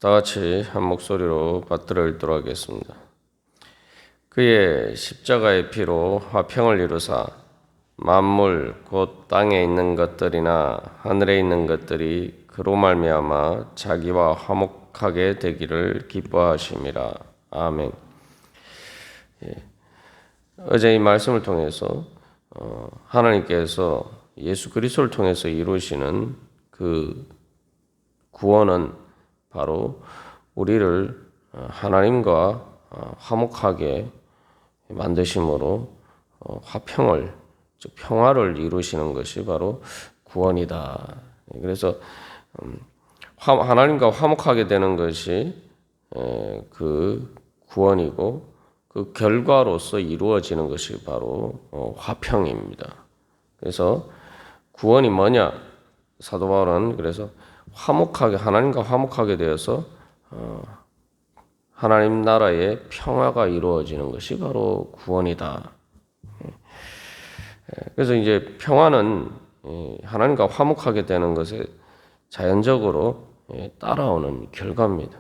다 같이 한 목소리로 받들어 읽도록 하겠습니다. 그의 십자가의 피로 화평을 이루사 만물 곧 땅에 있는 것들이나 하늘에 있는 것들이 그로 말미암아 자기와 화목하게 되기를 기뻐하심이라. 아멘. 어제 이 말씀을 통해서 하나님께서 예수 그리스도를 통해서 이루시는 그 구원은 바로 우리를 하나님과 화목하게 만드심으로 화평을, 즉 평화를 이루시는 것이 바로 구원이다. 그래서 하나님과 화목하게 되는 것이 그 구원이고, 그 결과로서 이루어지는 것이 바로 화평입니다. 그래서 구원이 뭐냐? 사도 바울은 그래서 화목하게, 하나님과 화목하게 되어서 하나님 나라의 평화가 이루어지는 것이 바로 구원이다. 그래서 이제 평화는 하나님과 화목하게 되는 것에 자연적으로 따라오는 결과입니다.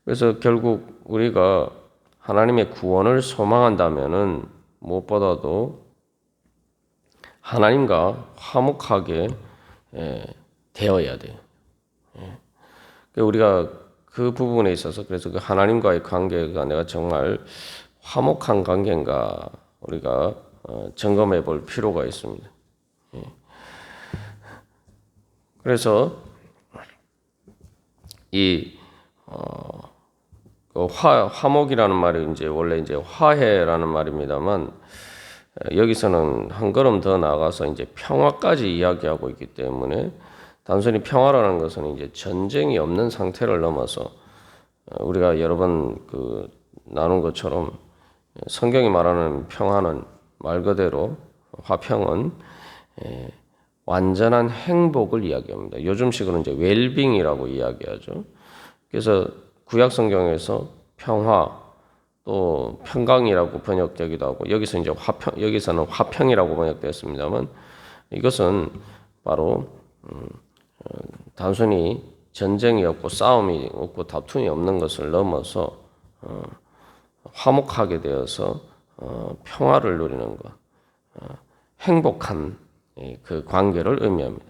그래서 결국 우리가 하나님의 구원을 소망한다면은 무엇보다도 하나님과 화목하게 되어야 돼요. 우리가 그 부분에 있어서 그래서 그 하나님과의 관계가 내가 정말 화목한 관계인가 우리가 점검해 볼 필요가 있습니다. 그래서 이 화목이라는 말이 이제 원래 이제 화해라는 말입니다만 여기서는 한 걸음 더 나아가서 이제 평화까지 이야기하고 있기 때문에 단순히 평화라는 것은 이제 전쟁이 없는 상태를 넘어서 우리가 여러 번 나눈 것처럼 성경이 말하는 평화는 말 그대로 화평은 완전한 행복을 이야기합니다. 요즘식으로 이제 웰빙이라고 이야기하죠. 그래서 구약 성경에서 평화 또 평강이라고 번역되기도 하고 여기서 이제 여기서는 화평이라고 번역되었습니다만 이것은 바로 단순히 전쟁이 없고 싸움이 없고 다툼이 없는 것을 넘어서 화목하게 되어서 평화를 누리는 것, 행복한 그 관계를 의미합니다.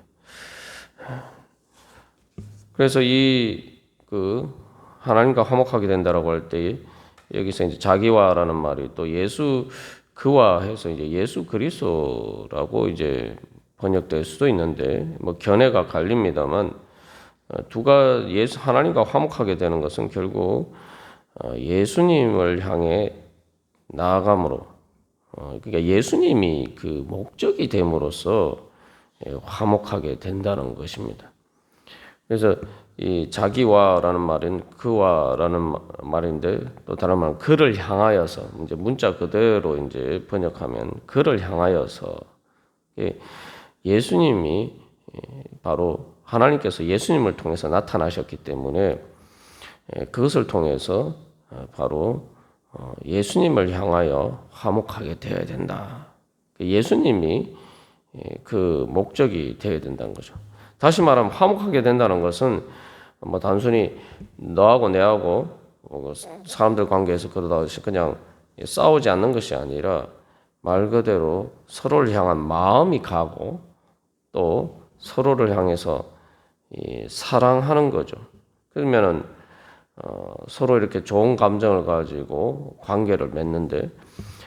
그래서 하나님과 화목하게 된다라고 할 때 여기서 이제 자기와라는 말이 또 그와 해서 이제 예수 그리스도라고 이제 번역될 수도 있는데 뭐 견해가 갈립니다만 하나님과 화목하게 되는 것은 결국 예수님을 향해 나아감으로 그러니까 예수님이 그 목적이 됨으로써 화목하게 된다는 것입니다. 그래서 이 자기와라는 말은 그와라는 말인데 또 다른 말은 그를 향하여서 이제 문자 그대로 이제 번역하면 그를 향하여서 예수님이 바로 하나님께서 예수님을 통해서 나타나셨기 때문에 그것을 통해서 바로 예수님을 향하여 화목하게 되어야 된다. 예수님이 그 목적이 되어야 된다는 거죠. 다시 말하면 화목하게 된다는 것은 뭐 단순히 너하고 내하고 사람들 관계에서 그러다 그냥 싸우지 않는 것이 아니라 말 그대로 서로를 향한 마음이 가고 또 서로를 향해서 사랑하는 거죠. 그러면은 서로 이렇게 좋은 감정을 가지고 관계를 맺는데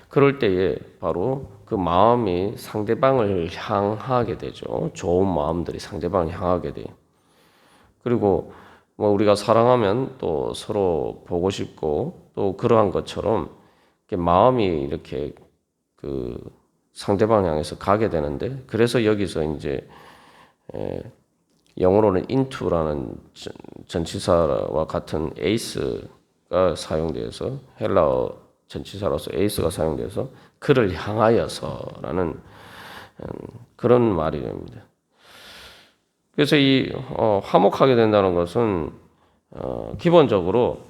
그럴 때에 바로 그 마음이 상대방을 향하게 되죠. 좋은 마음들이 상대방을 향하게 돼요. 그리고 뭐 우리가 사랑하면 또 서로 보고 싶고 또 그러한 것처럼 마음이 이렇게 그 상대방 향해서 가게 되는데 그래서 여기서 이제 영어로는 into라는 전치사와 같은 에이스가 사용돼서 헬라어 전치사로서 에이스가 사용돼서 그를 향하여서라는 그런 말이 됩니다. 그래서 이 화목하게 된다는 것은 기본적으로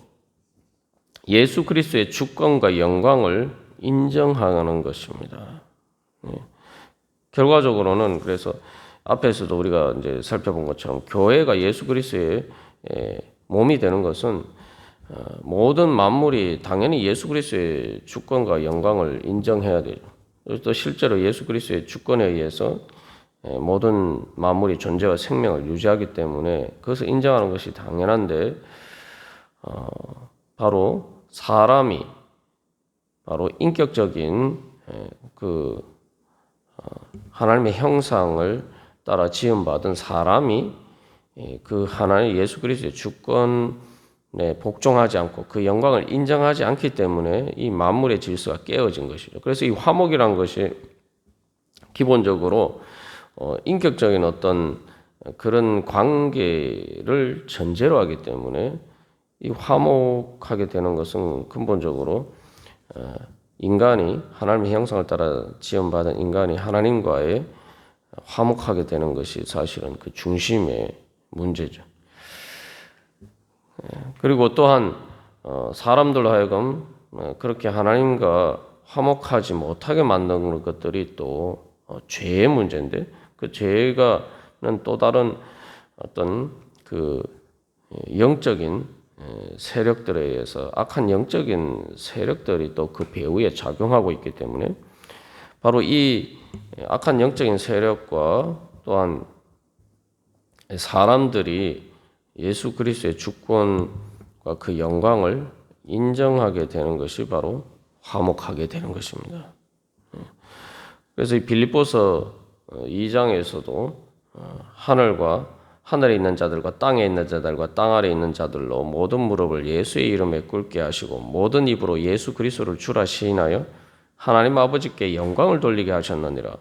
예수 그리스도의 주권과 영광을 인정하는 것입니다. 결과적으로는 그래서 앞에서도 우리가 이제 살펴본 것처럼 교회가 예수 그리스도의 몸이 되는 것은 모든 만물이 당연히 예수 그리스도의 주권과 영광을 인정해야 되죠. 또 실제로 예수 그리스도의 주권에 의해서 모든 만물이 존재와 생명을 유지하기 때문에 그것을 인정하는 것이 당연한데 바로 사람이 바로 인격적인 하나님의 형상을 따라 지음받은 사람이 그 하나님 예수 그리스도의 주권에 복종하지 않고 그 영광을 인정하지 않기 때문에 이 만물의 질서가 깨어진 것이죠. 그래서 이 화목이란 것이 기본적으로 인격적인 어떤 그런 관계를 전제로 하기 때문에 이 화목하게 되는 것은 근본적으로 인간이 하나님의 형상을 따라 지음받은 인간이 하나님과의 화목하게 되는 것이 사실은 그 중심의 문제죠. 그리고 또한 사람들로 하여금 그렇게 하나님과 화목하지 못하게 만드는 것들이 또 죄의 문제인데 그 죄가는 또 다른 어떤 그 영적인 세력들에 의해서 악한 영적인 세력들이 또 그 배후에 작용하고 있기 때문에 바로 이 악한 영적인 세력과 또한 사람들이 예수 그리스도의 주권과 그 영광을 인정하게 되는 것이 바로 화목하게 되는 것입니다. 그래서 이 빌립보서 2장에서도 하늘에 있는 자들과 땅에 있는 자들과 땅 아래에 있는 자들로 모든 무릎을 예수의 이름에 꿇게 하시고 모든 입으로 예수 그리스도를 주라 시인하여 하나님 아버지께 영광을 돌리게 하셨느니라.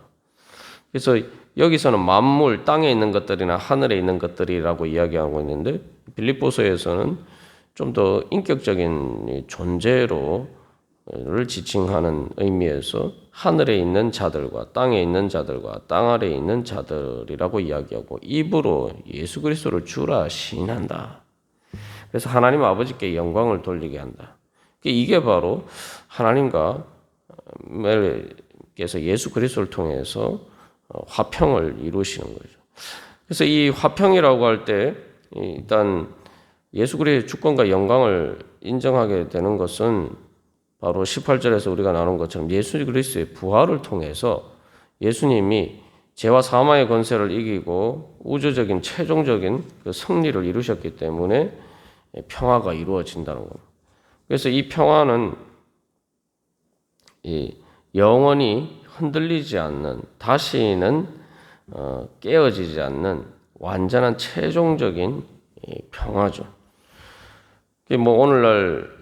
그래서 여기서는 만물, 땅에 있는 것들이나 하늘에 있는 것들이라고 이야기하고 있는데 빌립보서에서는 좀 더 인격적인 존재를 지칭하는 의미에서 하늘에 있는 자들과 땅에 있는 자들과 땅 아래에 있는 자들이라고 이야기하고 입으로 예수 그리스도를 주라 시인한다. 그래서 하나님 아버지께 영광을 돌리게 한다. 이게 바로 하나님과 께서 예수 그리스도를 통해서 화평을 이루시는 거죠. 그래서 이 화평이라고 할 때 일단 예수 그리스도의 주권과 영광을 인정하게 되는 것은 바로 18절에서 우리가 나눈 것처럼 예수 그리스도의 부활을 통해서 예수님이 죄와 사망의 권세를 이기고 우주적인 최종적인 그 승리를 이루셨기 때문에 평화가 이루어진다는 겁니다. 그래서 이 평화는 영원히 흔들리지 않는, 다시는 깨어지지 않는 완전한 최종적인 평화죠. 오늘날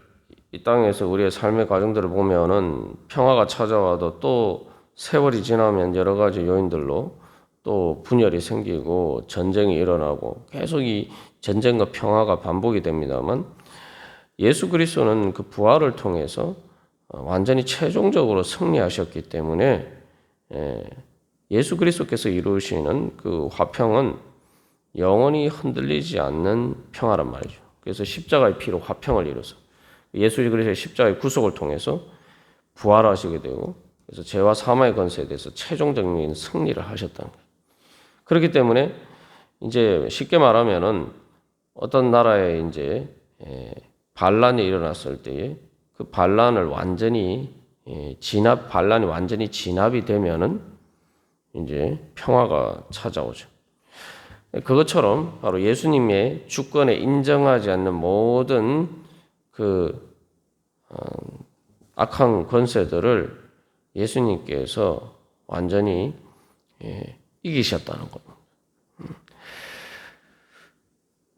이 땅에서 우리의 삶의 과정들을 보면은 평화가 찾아와도 또 세월이 지나면 여러 가지 요인들로 또 분열이 생기고 전쟁이 일어나고 계속 이 전쟁과 평화가 반복이 됩니다만 예수 그리스도는 그 부활을 통해서 완전히 최종적으로 승리하셨기 때문에 예수 그리스도께서 이루시는 그 화평은 영원히 흔들리지 않는 평화란 말이죠. 그래서 십자가의 피로 화평을 이루어서 예수 그리스도의 십자가의 구속을 통해서 부활하시게 되고 그래서 죄와 사망의 권세에 대해서 최종적인 승리를 하셨다는 거예요. 그렇기 때문에 이제 쉽게 말하면은 어떤 나라에 이제 반란이 일어났을 때에 그 반란을 완전히 반란이 완전히 진압이 되면은 이제 평화가 찾아오죠. 그것처럼 바로 예수님의 주권에 인정하지 않는 모든 악한 권세들을 예수님께서 완전히 이기셨다는 겁니다.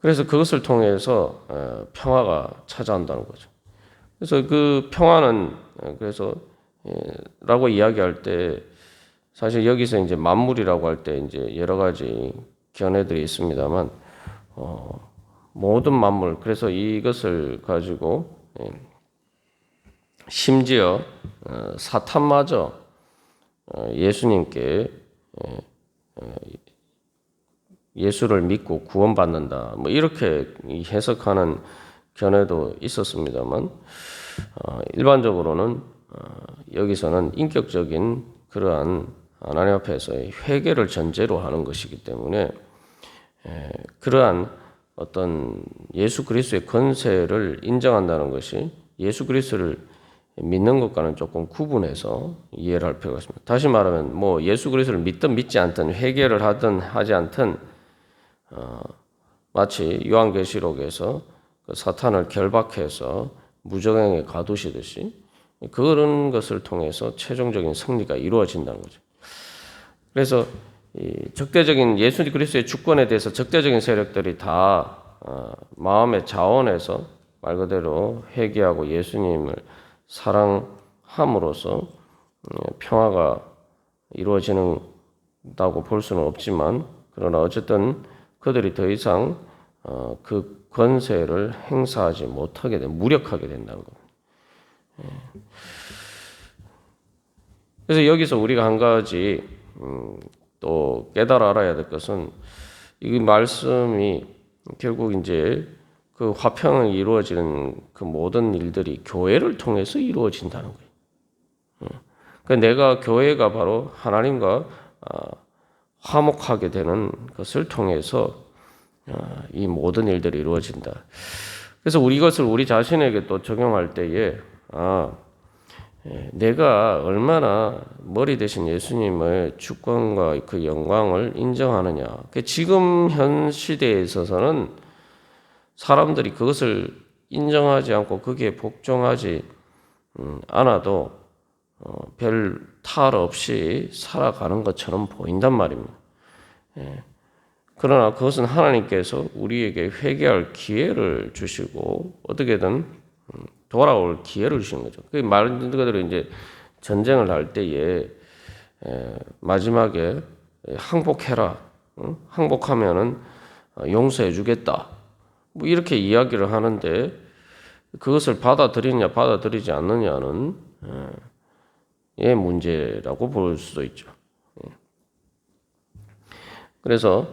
그래서 그것을 통해서 평화가 찾아온다는 거죠. 그래서 그 평화는 라고 이야기할 때 사실 여기서 이제 만물이라고 할 때 이제 여러 가지 견해들이 있습니다만 모든 만물 그래서 이것을 가지고 심지어 사탄마저 예수님께 예수를 믿고 구원받는다. 이렇게 해석하는 견해도 있었습니다만 일반적으로는 여기서는 인격적인 그러한 하나님 앞에서의 회개를 전제로 하는 것이기 때문에 그러한 어떤 예수 그리스도의 권세를 인정한다는 것이 예수 그리스도를 믿는 것과는 조금 구분해서 이해를 할 필요가 있습니다. 다시 말하면 뭐 예수 그리스도를 믿든 믿지 않든 회개를 하든 하지 않든 마치 요한계시록에서 그 사탄을 결박해서 무저갱에 가두시듯이 그런 것을 통해서 최종적인 승리가 이루어진다는 거죠. 그래서 이 적대적인 예수 그리스도의 주권에 대해서 적대적인 세력들이 다 마음의 자원에서 말 그대로 회개하고 예수님을 사랑함으로써 평화가 이루어지는다고 볼 수는 없지만 그러나 어쨌든 그들이 더 이상 그 권세를 행사하지 못하게 무력하게 된다는 겁니다. 그래서 여기서 우리가 한 가지 또 깨달아 알아야 될 것은 이 말씀이 결국 이제 그 화평이 이루어지는 그 모든 일들이 교회를 통해서 이루어진다는 거예요. 그러니까 내가 교회가 바로 하나님과 화목하게 되는 것을 통해서 이 모든 일들이 이루어진다. 그래서 이것을 우리 자신에게 또 적용할 때에 내가 얼마나 머리 대신 예수님의 주권과 그 영광을 인정하느냐. 지금 현 시대에 있어서는 사람들이 그것을 인정하지 않고 거기에 복종하지 않아도 별 탈 없이 살아가는 것처럼 보인단 말입니다. 그러나 그것은 하나님께서 우리에게 회개할 기회를 주시고 어떻게든 돌아올 기회를 주시는 거죠. 그 말 그대로 이제 전쟁을 할 때에 마지막에 항복해라, 항복하면은 용서해주겠다. 뭐 이렇게 이야기를 하는데 그것을 받아들이냐 받아들이지 않느냐는 의 문제라고 볼 수도 있죠. 그래서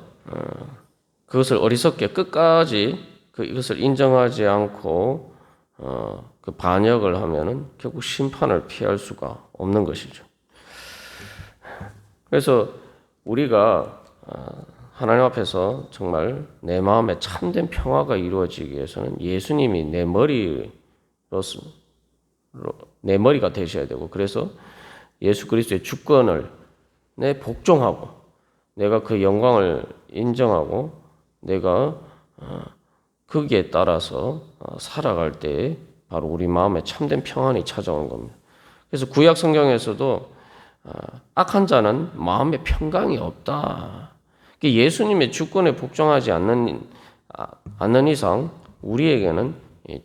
그것을 어리석게 끝까지 이것을 인정하지 않고 그 반역을 하면은 결국 심판을 피할 수가 없는 것이죠. 그래서 우리가 하나님 앞에서 정말 내 마음에 참된 평화가 이루어지기 위해서는 예수님이 내 머리가 되셔야 되고 그래서 예수 그리스도의 주권을 내 복종하고 내가 그 영광을 인정하고 내가 거기에 따라서 살아갈 때 바로 우리 마음에 참된 평안이 찾아오는 겁니다. 그래서 구약 성경에서도 악한 자는 마음에 평강이 없다. 예수님의 주권에 복종하지 않는 이상 우리에게는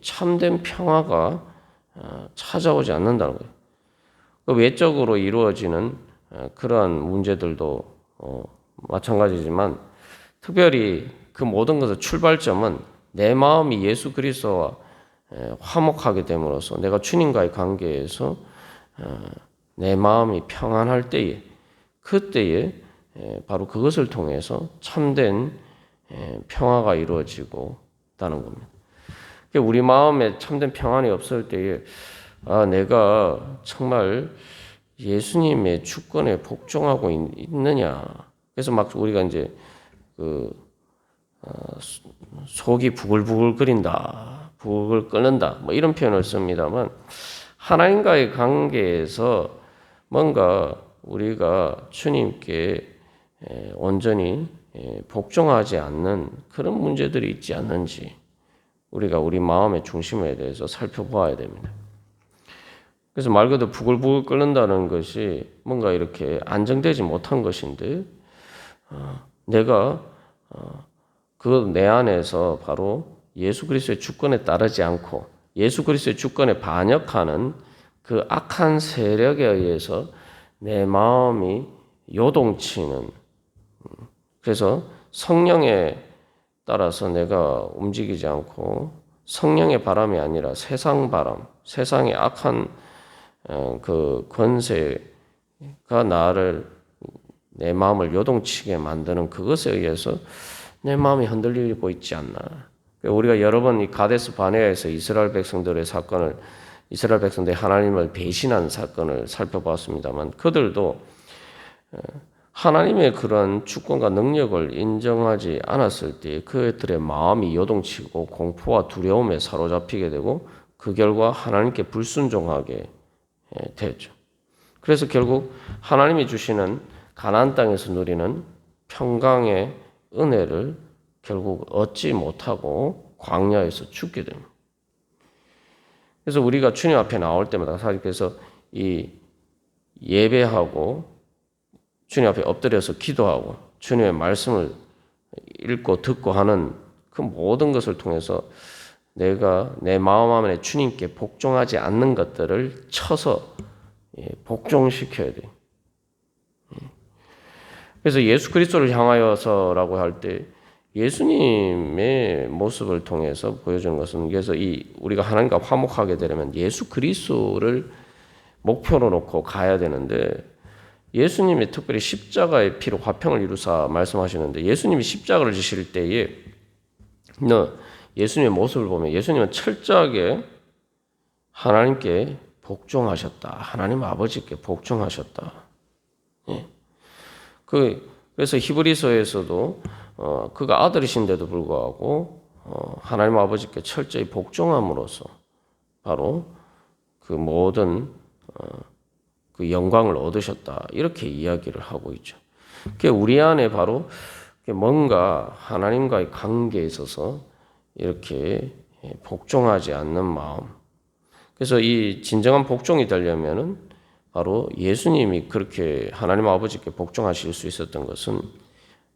참된 평화가 찾아오지 않는다는 거예요. 외적으로 이루어지는 그러한 문제들도 마찬가지지만 특별히 그 모든 것의 출발점은 내 마음이 예수 그리스도와 화목하게 됨으로써 내가 주님과의 관계에서 내 마음이 평안할 때에 그때에 바로 그것을 통해서 참된 평화가 이루어지고 있다는 겁니다. 우리 마음에 참된 평안이 없을 때에 내가 정말 예수님의 주권에 복종하고 있느냐. 그래서 막 우리가 이제 속이 부글부글 끓인다, 부글 끓는다, 뭐 이런 표현을 씁니다만 하나님과의 관계에서 뭔가 우리가 주님께 온전히 복종하지 않는 그런 문제들이 있지 않는지 우리가 우리 마음의 중심에 대해서 살펴보아야 됩니다. 그래서 말 그대로 부글부글 끓는다는 것이 뭔가 이렇게 안정되지 못한 것인데 내가 그 내 안에서 바로 예수 그리스도의 주권에 따르지 않고 예수 그리스도의 주권에 반역하는 그 악한 세력에 의해서 내 마음이 요동치는 그래서 성령에 따라서 내가 움직이지 않고 성령의 바람이 아니라 세상 바람, 세상의 악한 그 권세가 내 마음을 요동치게 만드는 그것에 의해서 내 마음이 흔들리고 있지 않나. 우리가 여러 번 이 가데스 바네아에서 이스라엘 백성들의 하나님을 배신한 사건을 살펴봤습니다만 그들도 하나님의 그러한 주권과 능력을 인정하지 않았을 때 그들의 마음이 요동치고 공포와 두려움에 사로잡히게 되고 그 결과 하나님께 불순종하게 되죠. 그래서 결국 하나님이 주시는 가나안 땅에서 누리는 평강의 은혜를 결국 얻지 못하고 광야에서 죽게 됩니다. 그래서 우리가 주님 앞에 나올 때마다 사실 그래서 이 예배하고 주님 앞에 엎드려서 기도하고 주님의 말씀을 읽고 듣고 하는 그 모든 것을 통해서 내가 내 마음 안에 주님께 복종하지 않는 것들을 쳐서 복종시켜야 돼요. 그래서 예수 그리스도를 향하여서라고 할 때 예수님의 모습을 통해서 보여주는 것은 그래서 우리가 하나님과 화목하게 되려면 예수 그리스도를 목표로 놓고 가야 되는데 예수님이 특별히 십자가의 피로 화평을 이루사 말씀하시는데 예수님이 십자가를 지실 때에 예수님의 모습을 보면 예수님은 철저하게 하나님께 복종하셨다. 하나님 아버지께 복종하셨다. 예. 그래서 히브리서에서도 그가 아들이신데도 불구하고 하나님 아버지께 철저히 복종함으로써 바로 그 모든 그 영광을 얻으셨다. 이렇게 이야기를 하고 있죠. 우리 안에 바로 뭔가 하나님과의 관계에 있어서 이렇게 복종하지 않는 마음. 그래서 이 진정한 복종이 되려면은 바로 예수님이 그렇게 하나님 아버지께 복종하실 수 있었던 것은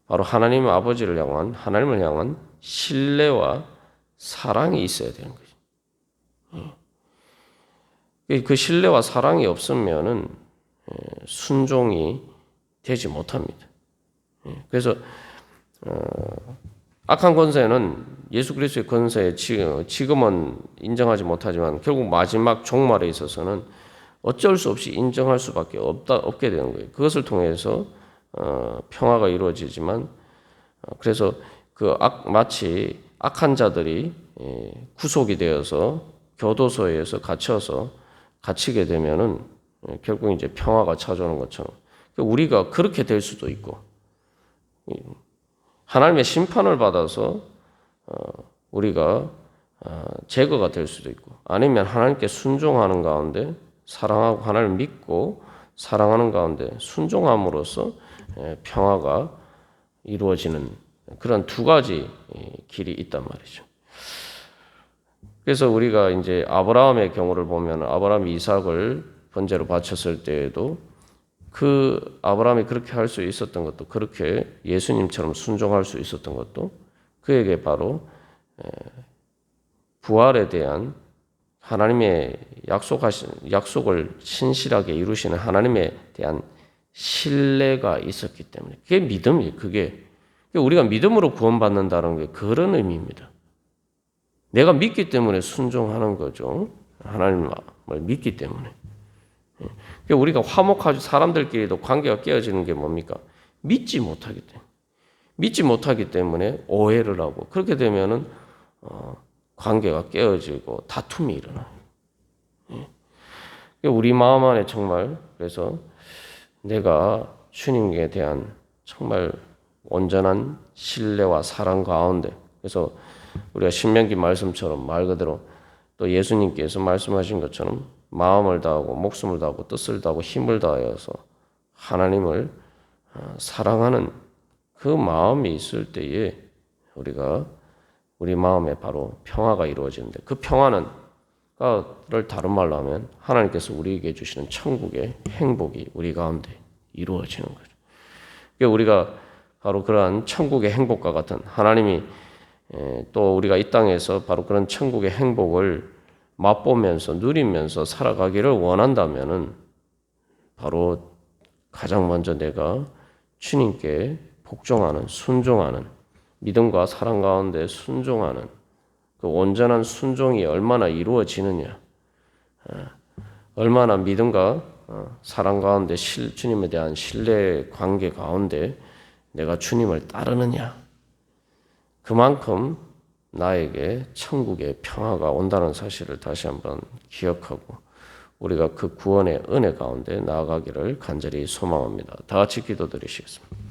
바로 하나님 아버지를 향한 하나님을 향한 신뢰와 사랑이 있어야 되는 거죠. 그 신뢰와 사랑이 없으면은 순종이 되지 못합니다. 그래서 악한 권세는 예수 그리스도의 권세에 지금은 인정하지 못하지만 결국 마지막 종말에 있어서는 어쩔 수 없이 인정할 수밖에 없게 되는 거예요. 그것을 통해서 평화가 이루어지지만 그래서 마치 악한 자들이 구속이 되어서 교도소에서 갇히게 되면은 결국 이제 평화가 찾아오는 것처럼 우리가 그렇게 될 수도 있고 하나님의 심판을 받아서 우리가 제거가 될 수도 있고 아니면 하나님께 순종하는 가운데 사랑하고 하나님을 믿고 사랑하는 가운데 순종함으로써 평화가 이루어지는 그런 두 가지 길이 있단 말이죠. 그래서 우리가 이제 아브라함의 경우를 보면 아브라함이 이삭을 번제로 바쳤을 때에도 그 아브라함이 그렇게 할 수 있었던 것도 그렇게 예수님처럼 순종할 수 있었던 것도 그에게 바로 부활에 대한 하나님의 약속을 신실하게 이루시는 하나님에 대한 신뢰가 있었기 때문에 그게 믿음이에요. 그게 우리가 믿음으로 구원받는다는 게 그런 의미입니다. 내가 믿기 때문에 순종하는 거죠. 하나님을 믿기 때문에. 우리가 화목하지 사람들끼리도 관계가 깨어지는 게 뭡니까? 믿지 못하기 때문에 오해를 하고 그렇게 되면은 관계가 깨어지고 다툼이 일어나요. 우리 마음 안에 정말 그래서 내가 주님에 대한 정말 온전한 신뢰와 사랑 가운데 그래서 우리가 신명기 말씀처럼 말 그대로 또 예수님께서 말씀하신 것처럼 마음을 다하고 목숨을 다하고 뜻을 다하고 힘을 다하여서 하나님을 사랑하는 그 마음이 있을 때에 우리 마음에 바로 평화가 이루어지는데 그 평화를 다른 말로 하면 하나님께서 우리에게 주시는 천국의 행복이 우리 가운데 이루어지는 거죠. 우리가 바로 그러한 천국의 행복과 같은 하나님이 또 우리가 이 땅에서 바로 그런 천국의 행복을 맛보면서 누리면서 살아가기를 원한다면은 바로 가장 먼저 내가 주님께 복종하는 순종하는 믿음과 사랑 가운데 순종하는 그 온전한 순종이 얼마나 이루어지느냐 얼마나 믿음과 사랑 가운데 주님에 대한 신뢰 관계 가운데 내가 주님을 따르느냐 그만큼 나에게 천국의 평화가 온다는 사실을 다시 한번 기억하고 우리가 그 구원의 은혜 가운데 나아가기를 간절히 소망합니다. 다 같이 기도드리시겠습니다.